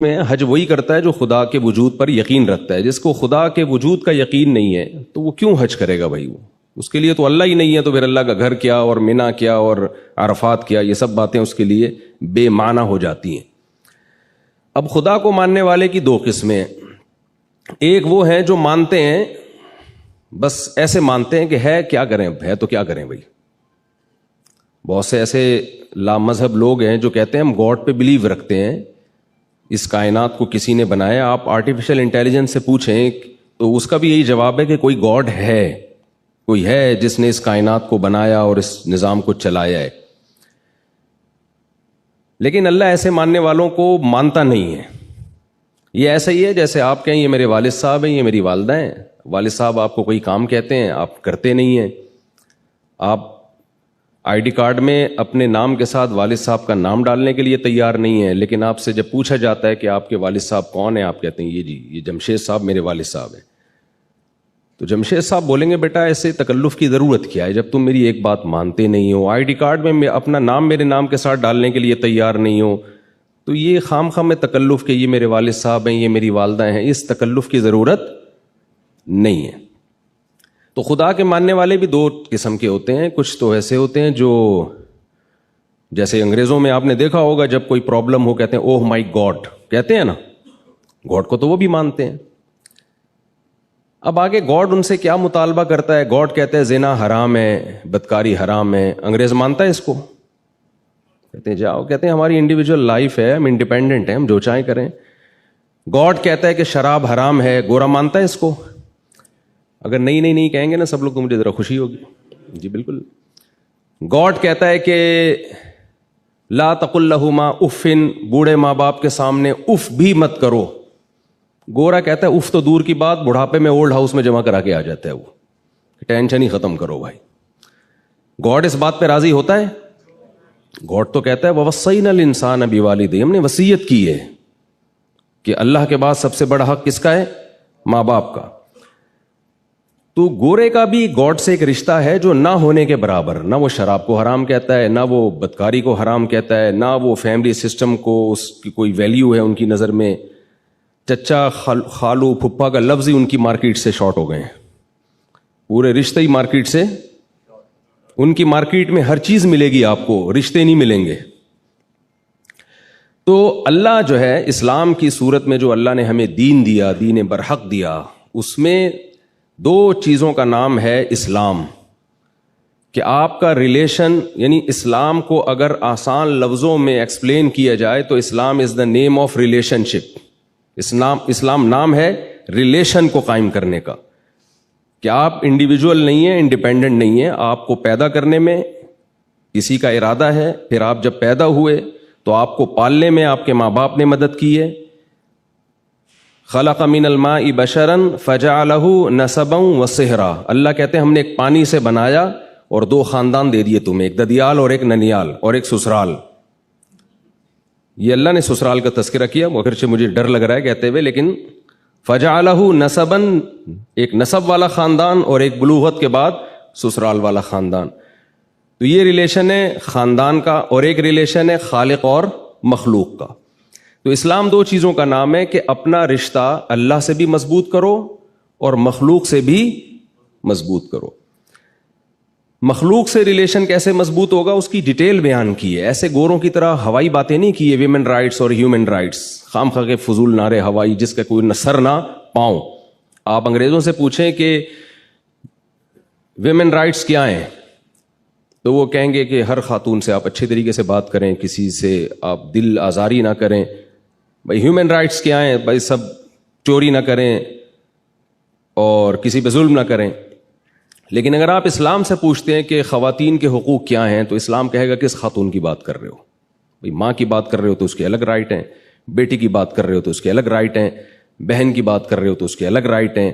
میں حج وہی کرتا ہے جو خدا کے وجود پر یقین رکھتا ہے. جس کو خدا کے وجود کا یقین نہیں ہے تو وہ کیوں حج کرے گا بھائی؟ وہ اس کے لیے تو اللہ ہی نہیں ہے، تو پھر اللہ کا گھر کیا اور منی کیا اور عرفات کیا، یہ سب باتیں اس کے لیے بے معنی ہو جاتی ہیں. اب خدا کو ماننے والے کی دو قسمیں، ایک وہ ہیں جو مانتے ہیں، بس ایسے مانتے ہیں کہ ہے کیا کریں، ہے تو کیا کریں بھائی. بہت سے ایسے لامذہب لوگ ہیں جو کہتے ہیں ہم گاڈ پہ بلیو رکھتے ہیں، اس کائنات کو کسی نے بنایا. آپ آرٹیفیشل انٹیلیجنس سے پوچھیں تو اس کا بھی یہی جواب ہے کہ کوئی گاڈ ہے، کوئی ہے جس نے اس کائنات کو بنایا اور اس نظام کو چلایا ہے. لیکن اللہ ایسے ماننے والوں کو مانتا نہیں ہے. یہ ایسا ہی ہے جیسے آپ کہیں یہ میرے والد صاحب ہیں، یہ میری والدہ ہیں. والد صاحب آپ کو کوئی کام کہتے ہیں، آپ کرتے نہیں ہیں. آپ آئی ڈی کارڈ میں اپنے نام کے ساتھ والد صاحب کا نام ڈالنے کے لیے تیار نہیں ہے، لیکن آپ سے جب پوچھا جاتا ہے کہ آپ کے والد صاحب کون ہیں، آپ کہتے ہیں یہ جی یہ جمشید صاحب میرے والد صاحب ہیں. تو جمشید صاحب بولیں گے بیٹا ایسے تکلف کی ضرورت کیا ہے جب تم میری ایک بات مانتے نہیں ہو، آئی ڈی کارڈ میں اپنا نام میرے نام کے ساتھ ڈالنے کے لیے تیار نہیں ہو، تو یہ خام خواہ میں تکلف کہ یہ میرے والد صاحب ہیں، یہ میری والدہ ہیں، اس تکلف کی ضرورت نہیں ہے. تو خدا کے ماننے والے بھی دو قسم کے ہوتے ہیں. کچھ تو ایسے ہوتے ہیں جو جیسے انگریزوں میں آپ نے دیکھا ہوگا جب کوئی پرابلم ہو کہتے ہیں اوہ مائی گاڈ، کہتے ہیں نا، گاڈ کو تو وہ بھی مانتے ہیں. اب آگے گاڈ ان سے کیا مطالبہ کرتا ہے؟ گاڈ کہتا ہے زنا حرام ہے، بدکاری حرام ہے. انگریز مانتا ہے اس کو؟ کہتے ہیں جاؤ، کہتے ہیں ہماری انڈیویجول لائف ہے، ہم انڈیپینڈنٹ ہیں، ہم جو چاہیں کریں. گاڈ کہتا ہے کہ شراب حرام ہے، گورا مانتا ہے اس کو؟ اگر نہیں کہیں گے نا سب لوگ تو مجھے ذرا خوشی ہوگی. جی بالکل. گاڈ کہتا ہے کہ لا تقل لہما افن، بوڑھے ماں باپ کے سامنے اف بھی مت کرو. گورا کہتا ہے اف تو دور کی بات، بڑھاپے میں اولڈ ہاؤس میں جمع کرا کے آ جاتا ہے وہ، ٹینشن ہی ختم کرو بھائی. گاڈ اس بات پہ راضی ہوتا ہے؟ گاڈ تو کہتا ہے ووصینا الانسان بوالدیہ، ہم نے وصیت کی ہے کہ اللہ کے بعد سب سے بڑا حق کس کا ہے؟ ماں باپ کا. تو گورے کا بھی گاڈ سے ایک رشتہ ہے جو نہ ہونے کے برابر. نہ وہ شراب کو حرام کہتا ہے، نہ وہ بدکاری کو حرام کہتا ہے، نہ وہ فیملی سسٹم کو اس کی کوئی ویلیو ہے ان کی نظر میں. چچا خالو پھپھا کا لفظ ہی ان کی مارکیٹ سے شارٹ ہو گئے ہیں، پورے رشتے ہی مارکیٹ سے. ان کی مارکیٹ میں ہر چیز ملے گی آپ کو، رشتے نہیں ملیں گے. تو اللہ جو ہے اسلام کی صورت میں جو اللہ نے ہمیں دین دیا، دین برحق دیا، اس میں دو چیزوں کا نام ہے اسلام. کہ آپ کا ریلیشن، یعنی اسلام کو اگر آسان لفظوں میں ایکسپلین کیا جائے تو اسلام از دا نیم آف ریلیشن شپ. اسلام نام ہے ریلیشن کو قائم کرنے کا، کہ آپ انڈیویجول نہیں ہیں، انڈیپینڈنٹ نہیں ہیں. آپ کو پیدا کرنے میں کسی کا ارادہ ہے، پھر آپ جب پیدا ہوئے تو آپ کو پالنے میں آپ کے ماں باپ نے مدد کی ہے. خلق من الماء بشرا فجعلہ نسبا وصہرا. اللہ کہتے ہیں ہم نے ایک پانی سے بنایا اور دو خاندان دے دیے تمہیں، ایک ددیال اور ایک ننیال اور ایک سسرال. یہ اللہ نے سسرال کا تذکرہ کیا، مگر سے مجھے ڈر لگ رہا ہے کہتے ہوئے، لیکن فجعلہ نسبا، ایک نسب والا خاندان اور ایک بلوغت کے بعد سسرال والا خاندان. تو یہ ریلیشن ہے خاندان کا، اور ایک ریلیشن ہے خالق اور مخلوق کا. تو اسلام دو چیزوں کا نام ہے کہ اپنا رشتہ اللہ سے بھی مضبوط کرو اور مخلوق سے بھی مضبوط کرو. مخلوق سے ریلیشن کیسے مضبوط ہوگا اس کی ڈیٹیل بیان کی ہے. ایسے گوروں کی طرح ہوائی باتیں نہیں کی ہے، ویمن رائٹس اور ہیومن رائٹس، خام خواہ کے فضول نعرے ہوائی جس کا کوئی نہ سر نہ پاؤں. آپ انگریزوں سے پوچھیں کہ ویمن رائٹس کیا ہیں تو وہ کہیں گے کہ ہر خاتون سے آپ اچھے طریقے سے بات کریں، کسی سے آپ دل آزاری نہ کریں. بھائی ہیومن رائٹس کیا ہیں؟ بھائی سب چوری نہ کریں اور کسی پہ ظلم نہ کریں. لیکن اگر آپ اسلام سے پوچھتے ہیں کہ خواتین کے حقوق کیا ہیں تو اسلام کہے گا کس خاتون کی بات کر رہے ہو؟ بھائی ماں کی بات کر رہے ہو تو اس کے الگ رائٹ ہیں، بیٹی کی بات کر رہے ہو تو اس کے الگ رائٹ ہیں، بہن کی بات کر رہے ہو تو اس کے الگ رائٹ ہیں.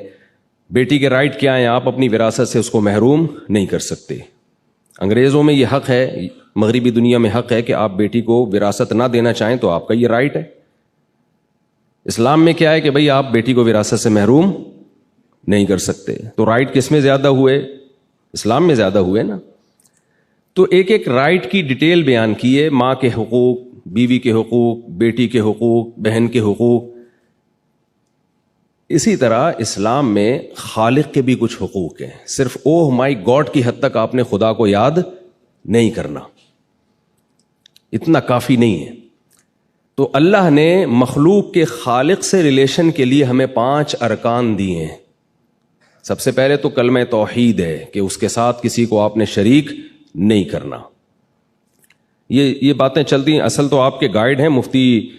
بیٹی کے رائٹ کیا ہیں؟ آپ اپنی وراثت سے اس کو محروم نہیں کر سکتے. انگریزوں میں یہ حق ہے، مغربی دنیا میں حق ہے کہ آپ بیٹی کو وراثت نہ دینا چاہیں تو آپ کا یہ رائٹ ہے. اسلام میں کیا ہے کہ بھئی آپ بیٹی کو وراثت سے محروم نہیں کر سکتے. تو رائٹ کس میں زیادہ ہوئے؟ اسلام میں زیادہ ہوئے نا. تو ایک ایک رائٹ کی ڈیٹیل بیان کی ہے. ماں کے حقوق، بیوی کے حقوق، بیٹی کے حقوق، بہن کے حقوق، اسی طرح اسلام میں خالق کے بھی کچھ حقوق ہیں. صرف اوہ مائی گاڈ کی حد تک آپ نے خدا کو یاد نہیں کرنا، اتنا کافی نہیں ہے. تو اللہ نے مخلوق کے خالق سے ریلیشن کے لیے ہمیں 5 ارکان دیے ہیں. سب سے پہلے تو کلمہ توحید ہے کہ اس کے ساتھ کسی کو آپ نے شریک نہیں کرنا. یہ باتیں چلتی ہیں. اصل تو آپ کے گائیڈ ہیں مفتی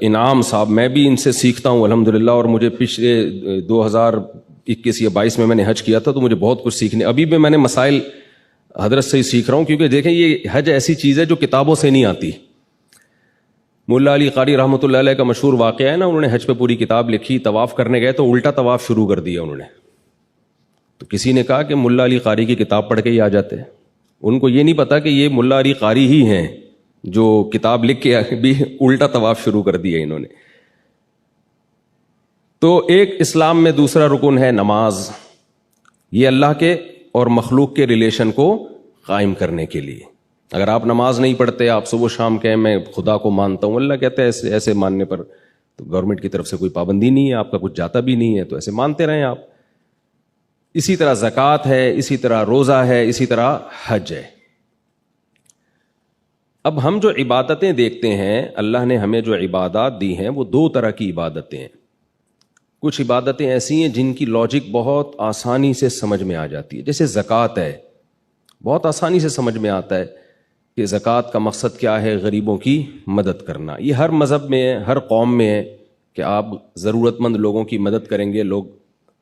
انعام صاحب، میں بھی ان سے سیکھتا ہوں الحمدللہ، اور مجھے پچھلے 2021 یا 22 میں نے حج کیا تھا، تو مجھے بہت کچھ سیکھنے، ابھی بھی میں نے مسائل حضرت سے ہی سیکھ رہا ہوں. کیونکہ دیکھیں یہ حج ایسی چیز ہے جو کتابوں سے نہیں آتی. ملا علی قاری رحمۃ اللہ علیہ کا مشہور واقعہ ہے نا، انہوں نے حج پہ پوری کتاب لکھی، طواف کرنے گئے تو الٹا طواف شروع کر دیا انہوں نے. تو کسی نے کہا کہ ملا علی قاری کی کتاب پڑھ کے ہی آ جاتے ہیں. ان کو یہ نہیں پتا کہ یہ ملا علی قاری ہی ہیں جو کتاب لکھ کے بھی الٹا طواف شروع کر دیا انہوں نے. تو ایک اسلام میں دوسرا رکن ہے نماز. یہ اللہ کے اور مخلوق کے ریلیشن کو قائم کرنے کے لیے. اگر آپ نماز نہیں پڑھتے، آپ صبح شام کہیں میں خدا کو مانتا ہوں، اللہ کہتا ہے ایسے ماننے پر تو گورنمنٹ کی طرف سے کوئی پابندی نہیں ہے، آپ کا کچھ جاتا بھی نہیں ہے، تو ایسے مانتے رہیں آپ. اسی طرح زکوٰۃ ہے، اسی طرح روزہ ہے، اسی طرح حج ہے. اب ہم جو عبادتیں دیکھتے ہیں، اللہ نے ہمیں جو عبادات دی ہیں وہ 2 طرح کی عبادتیں ہیں. کچھ عبادتیں ایسی ہیں جن کی لاجک بہت آسانی سے سمجھ میں آ جاتی ہے. جیسے زکوٰۃ ہے، بہت آسانی سے سمجھ میں آتا ہے کہ زکوٰۃ کا مقصد کیا ہے، غریبوں کی مدد کرنا. یہ ہر مذہب میں ہے، ہر قوم میں ہے کہ آپ ضرورت مند لوگوں کی مدد کریں گے، لوگ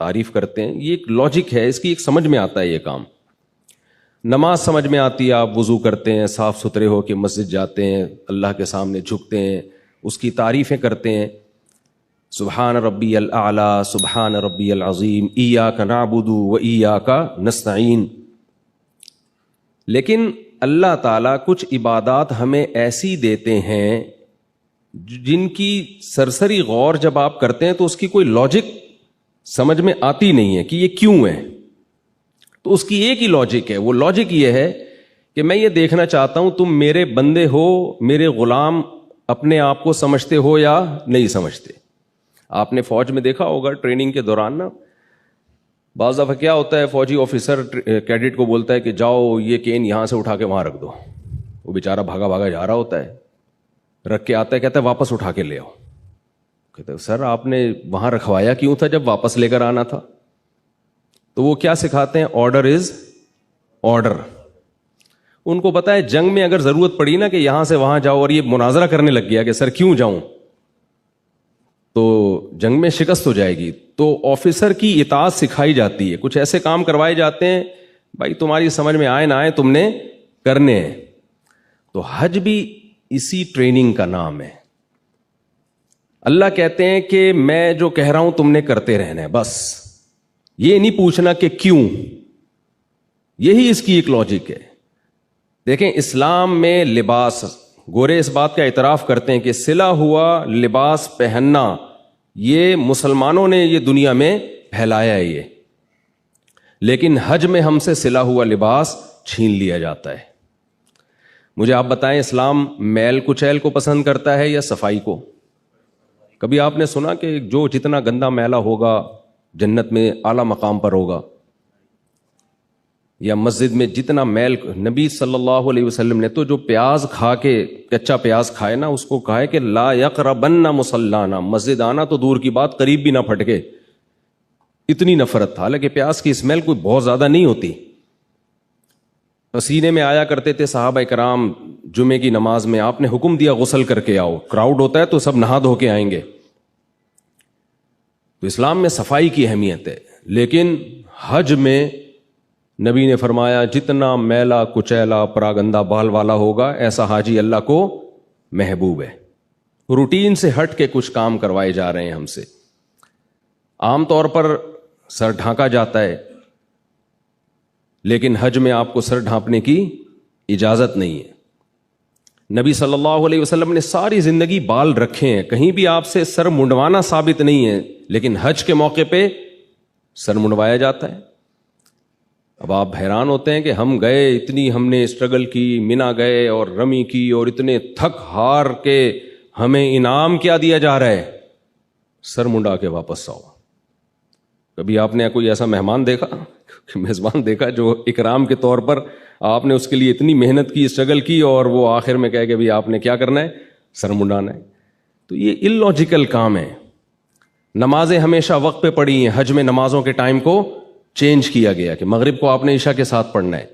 تعریف کرتے ہیں. یہ ایک لاجک ہے، اس کی ایک سمجھ میں آتا ہے یہ کام. نماز سمجھ میں آتی ہے، آپ وضو کرتے ہیں، صاف ستھرے ہو کے مسجد جاتے ہیں، اللہ کے سامنے جھکتے ہیں، اس کی تعریفیں کرتے ہیں. سبحان ربی الاعلی، سبحان ربی العظیم، ایاک نعبد و ایاک نستعین. لیکن اللہ تعالیٰ کچھ عبادات ہمیں ایسی دیتے ہیں جن کی سرسری غور جب آپ کرتے ہیں تو اس کی کوئی لاجک سمجھ میں آتی نہیں ہے کہ یہ کیوں ہے. تو اس کی ایک ہی لاجک ہے. وہ لاجک یہ ہے کہ میں یہ دیکھنا چاہتا ہوں تم میرے بندے ہو، میرے غلام اپنے آپ کو سمجھتے ہو یا نہیں سمجھتے. آپ نے فوج میں دیکھا ہوگا ٹریننگ کے دوران نا، بعض دفعہ کیا ہوتا ہے، فوجی آفیسر کیڈٹ کو بولتا ہے کہ جاؤ یہ کین یہاں سے اٹھا کے وہاں رکھ دو. وہ بیچارہ بھاگا بھاگا جا رہا ہوتا ہے، رکھ کے آتا ہے، کہتا ہے واپس اٹھا کے لے آؤ. کہتے ہیں سر آپ نے وہاں رکھوایا کیوں تھا جب واپس لے کر آنا تھا؟ تو وہ کیا سکھاتے ہیں، آرڈر از آرڈر. ان کو پتا ہے جنگ میں اگر ضرورت پڑی نا کہ یہاں سے وہاں جاؤ، اور یہ مناظرہ کرنے لگ گیا کہ سر کیوں جاؤں، تو جنگ میں شکست ہو جائے گی. تو آفیسر کی اطاعت سکھائی جاتی ہے. کچھ ایسے کام کروائے جاتے ہیں بھائی تمہاری سمجھ میں آئے نہ آئے تم نے کرنے ہیں. تو حج بھی اسی ٹریننگ کا نام ہے. اللہ کہتے ہیں کہ میں جو کہہ رہا ہوں تم نے کرتے رہنا ہے، بس یہ نہیں پوچھنا کہ کیوں. یہی اس کی ایک لاجک ہے. دیکھیں اسلام میں لباس، گورے اس بات کا اعتراف کرتے ہیں کہ سلا ہوا لباس پہننا یہ مسلمانوں نے یہ دنیا میں پھیلایا ہے یہ، لیکن حج میں ہم سے سلا ہوا لباس چھین لیا جاتا ہے. مجھے آپ بتائیں اسلام میل کچیل کو پسند کرتا ہے یا صفائی کو؟ کبھی آپ نے سنا کہ جو جتنا گندا میلا ہوگا جنت میں اعلیٰ مقام پر ہوگا، یا مسجد میں جتنا میل؟ نبی صلی اللہ علیہ وسلم نے تو جو پیاز کھا کے، کچا پیاز کھائے نا، اس کو کہا ہے کہ لا یقربن مصلانا، مسجد آنا تو دور کی بات، قریب بھی نہ پھٹکے. اتنی نفرت تھا. حالانکہ پیاز کی اسمیل کوئی بہت زیادہ نہیں ہوتی. پسینے میں آیا کرتے تھے صحابہ کرام جمعے کی نماز میں، آپ نے حکم دیا غسل کر کے آؤ، کراؤڈ ہوتا ہے تو سب نہا دھو کے آئیں گے. تو اسلام میں صفائی کی اہمیت ہے. لیکن حج میں نبی نے فرمایا جتنا میلا کچیلا پراگندہ بال والا ہوگا ایسا حاجی اللہ کو محبوب ہے. روٹین سے ہٹ کے کچھ کام کروائے جا رہے ہیں ہم سے. عام طور پر سر ڈھانکا جاتا ہے، لیکن حج میں آپ کو سر ڈھانپنے کی اجازت نہیں ہے. نبی صلی اللہ علیہ وسلم نے ساری زندگی بال رکھے ہیں، کہیں بھی آپ سے سر منڈوانا ثابت نہیں ہے، لیکن حج کے موقع پہ سر منڈوایا جاتا ہے. اب آپ حیران ہوتے ہیں کہ ہم گئے، اتنی ہم نے اسٹرگل کی، مینا گئے اور رمی کی، اور اتنے تھک ہار کے ہمیں انعام کیا دیا جا رہا ہے؟ سر منڈا کے واپس آؤ۔ کبھی آپ نے کوئی ایسا مہمان دیکھا، میزبان دیکھا جو اکرام کے طور پر آپ نے اس کے لیے اتنی محنت کی، اسٹرگل کی، اور وہ آخر میں کہے کہ بھی آپ نے کیا کرنا ہے؟ سر منڈانا ہے؟ تو یہ اللاجیکل کام ہے۔ نمازیں ہمیشہ وقت پہ پڑھی ہیں، حج میں نمازوں کے ٹائم کو چینج کیا گیا کہ مغرب کو آپ نے عشاء کے ساتھ پڑھنا ہے۔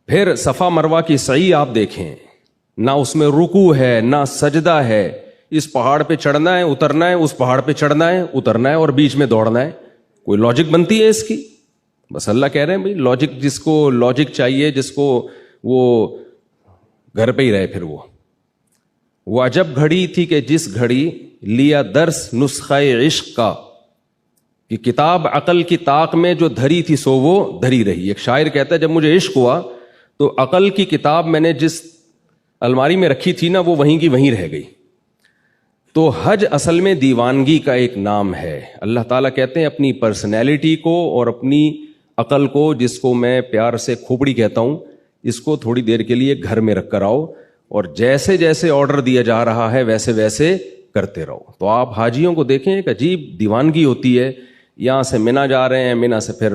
پھر صفا مروہ کی سعی آپ دیکھیں، نہ اس میں رکوع ہے نہ سجدہ ہے، اس پہاڑ پہ چڑھنا ہے اترنا ہے، اس پہاڑ پہ چڑھنا ہے اترنا ہے، اور بیچ میں دوڑنا ہے۔ کوئی لاجک بنتی ہے اس کی؟ بس اللہ کہہ رہے ہیں بھائی لاجک، جس کو لاجک چاہیے، جس کو وہ گھر پہ ہی رہے۔ پھر وہ عجب گھڑی تھی کہ جس گھڑی لیا درس نسخہ عشق کا، کہ کتاب عقل کی طاق میں جو دھری تھی سو وہ دھری رہی۔ ایک شاعر کہتا ہے جب مجھے عشق ہوا تو عقل کی کتاب میں نے جس الماری میں رکھی تھی نا، وہ وہیں کی وہیں رہ گئی۔ تو حج اصل میں دیوانگی کا ایک نام ہے۔ اللہ تعالیٰ کہتے ہیں اپنی پرسنالٹی کو اور اپنی عقل کو، جس کو میں پیار سے کھوپڑی کہتا ہوں، اس کو تھوڑی دیر کے لیے گھر میں رکھ کر آؤ، اور جیسے جیسے آرڈر دیا جا رہا ہے ویسے ویسے کرتے رہو۔ تو آپ حاجیوں کو دیکھیں، ایک عجیب دیوانگی ہوتی ہے۔ یہاں سے منا جا رہے ہیں، منا سے پھر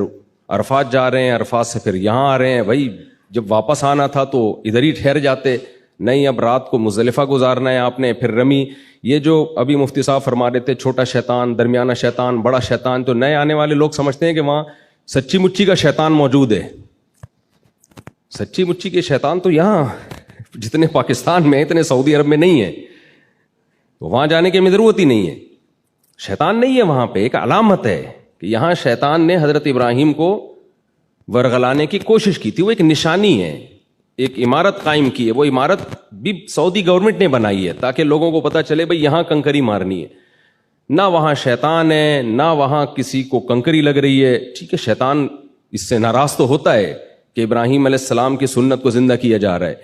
عرفات جا رہے ہیں، عرفات سے پھر یہاں آ رہے ہیں۔ بھائی جب واپس آنا تھا تو ادھر ہی ٹھہر جاتے، نہیں اب رات کو مزدلفہ گزارنا ہے آپ نے، پھر رمی۔ یہ جو ابھی مفتی صاحب فرما رہے تھے چھوٹا شیطان، درمیانہ شیطان، بڑا شیطان، تو نئے آنے والے لوگ سمجھتے ہیں کہ وہاں سچی مچی کا شیطان موجود ہے۔ سچی مچی کے شیطان تو یہاں جتنے پاکستان میں اتنے سعودی عرب میں نہیں ہیں، تو وہاں جانے کی ضرورت ہی نہیں ہے۔ شیطان نہیں ہے وہاں پہ، ایک علامت ہے کہ یہاں شیطان نے حضرت ابراہیم کو ورغلانے کی کوشش کی تھی، وہ ایک نشانی ہے، ایک عمارت قائم کی ہے۔ وہ عمارت بھی سعودی گورنمنٹ نے بنائی ہے تاکہ لوگوں کو پتہ چلے بھئی یہاں کنکری مارنی ہے، نہ وہاں شیطان ہے، نہ وہاں کسی کو کنکری لگ رہی ہے۔ ٹھیک ہے، شیطان اس سے ناراض تو ہوتا ہے کہ ابراہیم علیہ السلام کی سنت کو زندہ کیا جا رہا ہے،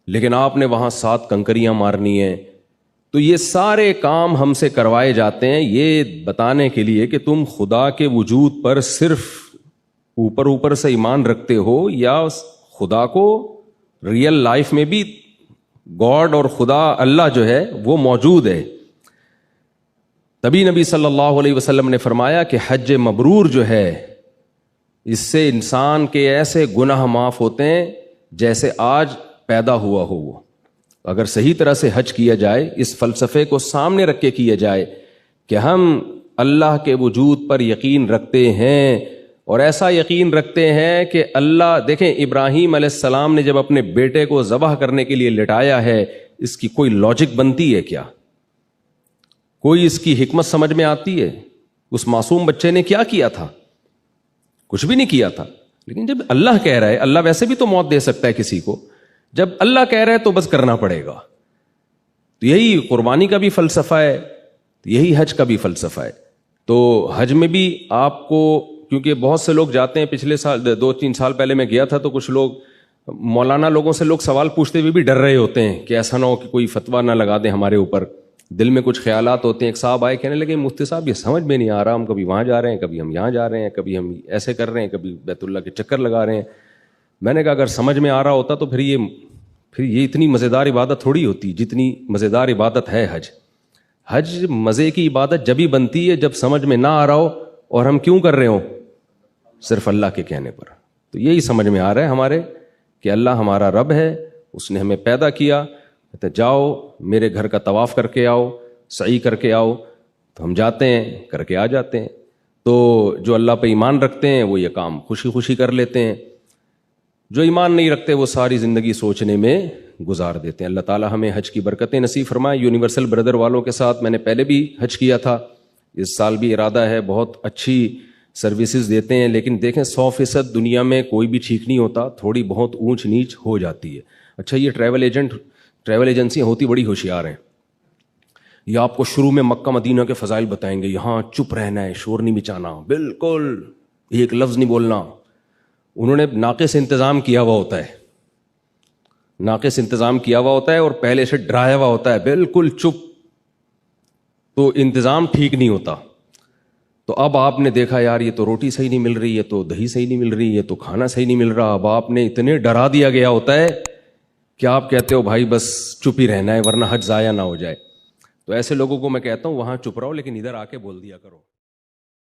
لیکن آپ نے وہاں 7 کنکریاں مارنی ہیں۔ تو یہ سارے کام ہم سے کروائے جاتے ہیں یہ بتانے کے لیے کہ تم خدا کے وجود پر صرف اوپر سے ایمان رکھتے ہو، یا خدا کو ریئل لائف میں بھی گاڈ اور خدا اللہ جو ہے وہ موجود ہے۔ تبھی نبی صلی اللہ علیہ وسلم نے فرمایا کہ حج مبرور جو ہے، اس سے انسان کے ایسے گناہ معاف ہوتے ہیں جیسے آج پیدا ہوا ہو۔ وہ اگر صحیح طرح سے حج کیا جائے، اس فلسفے کو سامنے رکھ کے کیا جائے کہ ہم اللہ کے وجود پر یقین رکھتے ہیں، اور ایسا یقین رکھتے ہیں کہ اللہ، دیکھیں ابراہیم علیہ السلام نے جب اپنے بیٹے کو ذبح کرنے کے لیے لٹایا ہے، اس کی کوئی لاجک بنتی ہے کیا؟ کوئی اس کی حکمت سمجھ میں آتی ہے؟ اس معصوم بچے نے کیا کیا تھا؟ کچھ بھی نہیں کیا تھا۔ لیکن جب اللہ کہہ رہا ہے، اللہ ویسے بھی تو موت دے سکتا ہے کسی کو، جب اللہ کہہ رہا ہے تو بس کرنا پڑے گا۔ تو یہی قربانی کا بھی فلسفہ ہے، یہی حج کا بھی فلسفہ ہے۔ تو حج میں بھی آپ کو، کیونکہ بہت سے لوگ جاتے ہیں، پچھلے سال 2-3 سال پہلے میں گیا تھا تو کچھ لوگ مولانا لوگوں سے لوگ سوال پوچھتے ہوئے بھی ڈر رہے ہوتے ہیں کہ ایسا نہ ہو کہ کوئی فتویٰ نہ لگا دیں ہمارے اوپر، دل میں کچھ خیالات ہوتے ہیں۔ ایک صاحب آئے کہنے لگے مفتی صاحب یہ سمجھ میں نہیں آ رہا، ہم کبھی وہاں جا رہے ہیں، کبھی ہم یہاں جا رہے ہیں، کبھی ہم ایسے کر رہے ہیں، کبھی بیت اللہ کے چکر لگا رہے ہیں۔ میں نے کہا اگر سمجھ میں آ رہا ہوتا تو پھر یہ اتنی مزیدار عبادت تھوڑی ہوتی جتنی مزیدار عبادت ہے حج۔ حج مزے کی عبادت جب ہی بنتی ہے جب سمجھ میں نہ آ رہا ہو، اور ہم کیوں کر رہے ہوں؟ صرف اللہ کے کہنے پر۔ تو یہی سمجھ میں آ رہا ہے ہمارے کہ اللہ ہمارا رب ہے، اس نے ہمیں پیدا کیا، کہتے جاؤ میرے گھر کا طواف کر کے آؤ، سعی کر کے آؤ، تو ہم جاتے ہیں، کر کے آ جاتے ہیں۔ تو جو اللہ پہ ایمان رکھتے ہیں وہ یہ کام خوشی خوشی کر لیتے ہیں، جو ایمان نہیں رکھتے وہ ساری زندگی سوچنے میں گزار دیتے ہیں۔ اللہ تعالیٰ ہمیں حج کی برکتیں نصیب فرمائے۔ یونیورسل بردر والوں کے ساتھ میں نے پہلے بھی حج کیا تھا، اس سال بھی ارادہ ہے، بہت اچھی سروسز دیتے ہیں، لیکن دیکھیں 100% دنیا میں کوئی بھی ٹھیک نہیں ہوتا، تھوڑی بہت اونچ نیچ ہو جاتی ہے۔ اچھا یہ ٹریول ایجنسیاں ہوتی بڑی ہوشیار ہیں، یہ آپ کو شروع میں مکہ مدینہ کے فضائل بتائیں گے، یہاں چپ رہنا ہے، شور نہیں مچانا، بالکل ایک لفظ نہیں بولنا۔ انہوں نے ناقص انتظام کیا ہوا ہوتا ہے، ناقص انتظام کیا ہوا ہوتا ہے اور پہلے سے ڈرایا ہوا ہوتا ہے، بالکل چپ، تو انتظام ٹھیک نہیں ہوتا۔ تو اب آپ نے دیکھا یار یہ تو روٹی صحیح نہیں مل رہی، یہ تو دہی صحیح نہیں مل رہی، یہ تو کھانا صحیح نہیں مل رہا، اب آپ نے اتنے ڈرا دیا گیا ہوتا ہے کہ آپ کہتے ہو بھائی بس چپ ہی رہنا ہے ورنہ حج ضائع نہ ہو جائے. تو ایسے لوگوں کو میں کہتا ہوں وہاں چپ رہو لیکن ادھر آ کے بول دیا کرو.